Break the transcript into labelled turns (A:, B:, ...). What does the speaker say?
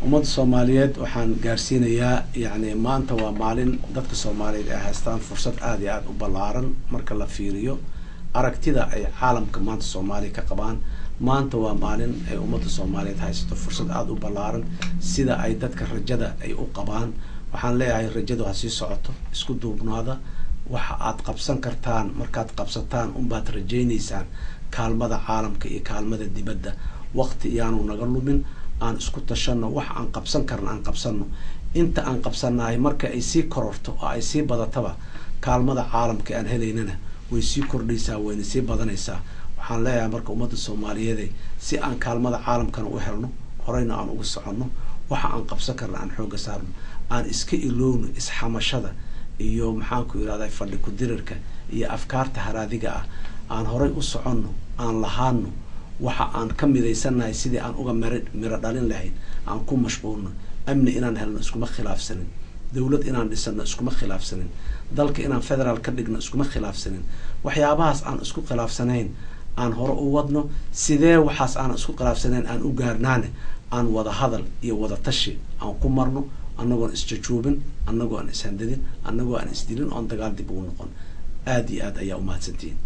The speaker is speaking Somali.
A: ummad Soomaaliyeed waxaan gaarsiinayaa yani maanta waa maalin dadka Soomaaliyeed ay haystaan fursad aad iyo aad u ballaaran marka la fiiriyo aragtida ay caalamka maanta Soomaaliya ka qabaan. maanta waa maalin ay ummadda Soomaaliyeed haysato fursad aad u ballaaran sida ay dadka rajada ay u qabaan. waxaan leeyahay rajadu ha sii socoto, isku duubnaada, waxa aad qabsan kartaan markaad qabsataan baad rajaynaysaan kaalmada caalamka iyo kaalmada dibadda. waqti iyaanu naga lumin, aan isku tashano wax aan qabsan karno aan qabsano. inta aan qabsanahay marka ay sii kororto oo ay sii badataba kaalmada caalamka aan helaynana way sii kordhaysaa, wayna sii badanaysaa. waxaan leeyahay marka ummadda Soomaaliyeed si aan kaalmada caalamkana u helno, horeyna aan ugu soconno, waxa aan qabsan karno aan xooga saarno, aan iska ilowno isxamashada iyo maxaan ku yiraahdaa fadhi ku dirirka iyo afkaarta haraadiga ah. aan horey u soconno, aan lahaano waxa aan ka midaysanahay sidii aan uga miro dhalin lahayn, aan ku mashquulno. amni inaan helno iskuma khilaafsanin, dawlad inaan dhisano iskuma khilaafsanin, dalka inaan federaal ka dhigno iskuma khilaafsanin. waxyaabahaas aan isku khilaafsanayn aan hore u wadno. sidee waxaas aan isku khilaafsanayn aan u gaarnaane aan wada hadal iyo wada tashi aan ku marno, annagoon isjajuubin, annagoo aan ishandadin, annagoo aan isdilin, oon dagaal dib ugu noqon. aad iyo aad ayaa u mahadsantihiin.